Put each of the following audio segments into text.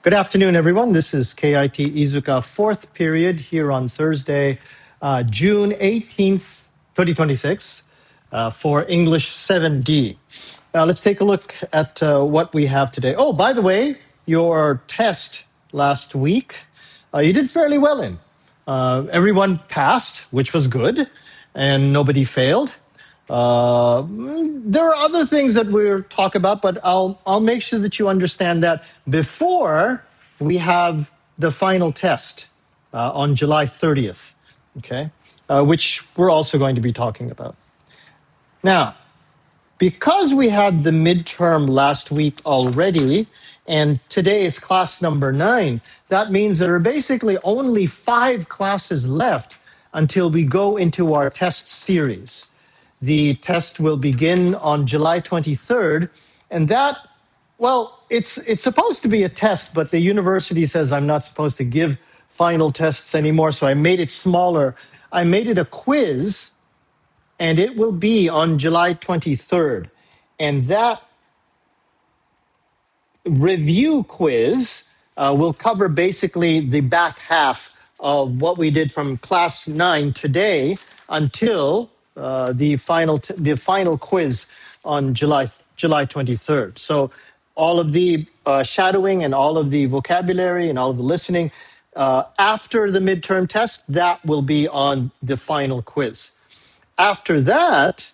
Good afternoon, everyone. This is KIT Iizuka fourth period here on Thursday, June 18th, 2026, for English 7D. Let's take a look at what we have today. Oh, by the way, your test last week, you did fairly well in. Everyone passed, which was good, and nobody failed. There are other things that we'll talk about, but I'll make sure that you understand that before we have the final test on July 30th, okay, which we're also going to be talking about. Now, because we had the midterm last week already, and today is class number 9, that means there are basically only 5 classes left until we go into our test series. The test will begin on July 23rd, and that, well, it's supposed to be a test, but the university says I'm not supposed to give final tests anymore, so I made it smaller. I made it a quiz, and it will be on July 23rd. And that review quiz will cover basically the back half of what we did from class 9 today until the final quiz on July 23rd. So all of the shadowing and all of the vocabulary and all of the listening after the midterm test, that will be on the final quiz. After that,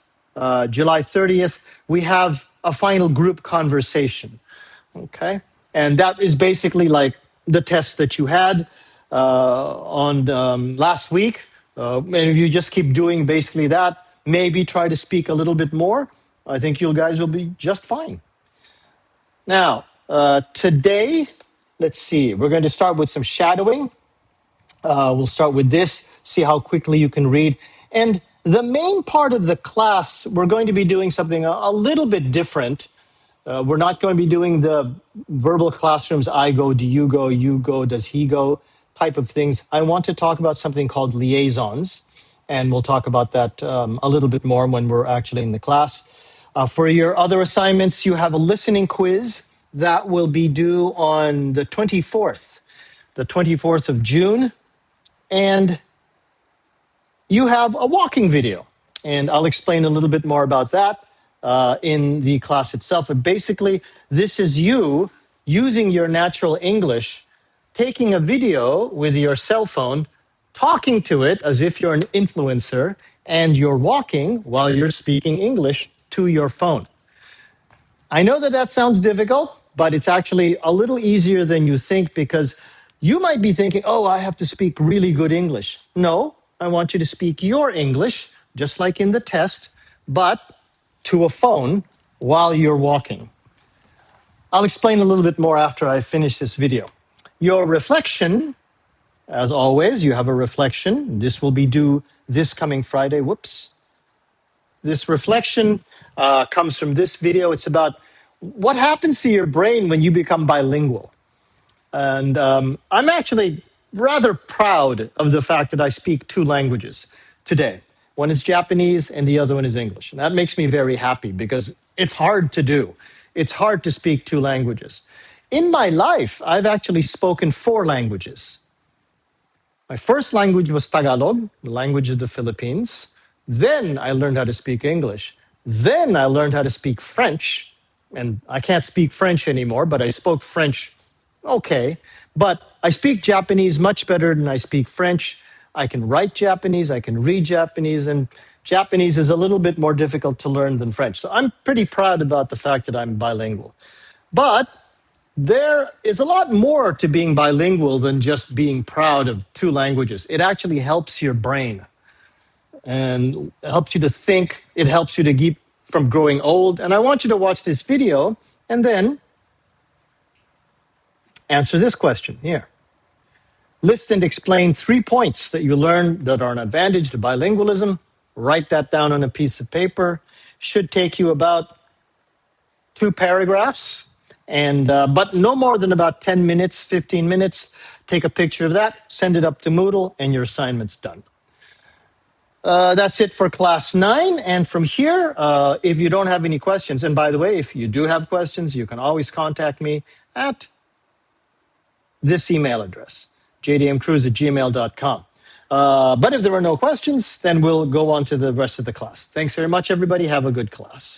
July 30th, we have a final group conversation. Okay, and that is basically like the test that you had on last week. And if you just keep doing basically that, maybe try to speak a little bit more, I think you guys will be just fine. Now, today, let's see, we're going to start with some shadowing. We'll start with this, see how quickly you can read. And the main part of the class, we're going to be doing something a little bit different. We're not going to be doing the verbal classrooms, I go, do you go, does he go, type of things. I want to talk about something called liaisons, and we'll talk about that a little bit more when we're actually in the class. For your other assignments, you have a listening quiz that will be due on the 24th of June, and you have a walking video, and I'll explain a little bit more about that in the class itself. But basically, this is you using your natural English, taking a video with your cell phone, talking to it as if you're an influencer, and you're walking while you're speaking English to your phone. I know that that sounds difficult, but it's actually a little easier than you think, because you might be thinking, oh, I have to speak really good English. No, I want you to speak your English, just like in the test, but to a phone while you're walking. I'll explain a little bit more after I finish this video. Your reflection, as always, you have a reflection. This will be due this coming Friday. Whoops. This reflection comes from this video. It's about what happens to your brain when you become bilingual. And I'm actually rather proud of the fact that I speak 2 languages today. One is Japanese and the other one is English. And that makes me very happy because it's hard to do. It's hard to speak 2 languages. In my life, I've actually spoken 4 languages. My first language was Tagalog, the language of the Philippines. Then I learned how to speak English. Then I learned how to speak French. And I can't speak French anymore, but I spoke French okay. But I speak Japanese much better than I speak French. I can write Japanese, I can read Japanese, and Japanese is a little bit more difficult to learn than French. So I'm pretty proud about the fact that I'm bilingual. But there is a lot more to being bilingual than just being proud of 2 languages. It actually helps your brain and helps you to think. It helps you to keep from growing old. And I want you to watch this video and then answer this question here. List and explain 3 points that you learned that are an advantage to bilingualism. Write that down on a piece of paper. Should take you about 2 paragraphs, and but no more than about 10 minutes, 15 minutes. Take a picture of that, send it up to Moodle, and your assignment's done. That's it for class 9. And from here, if you don't have any questions, and by the way, if you do have questions, you can always contact me at this email address, jdmcruz@gmail.com. But if there are no questions, then we'll go on to the rest of the class. Thanks very much, everybody. Have a good class.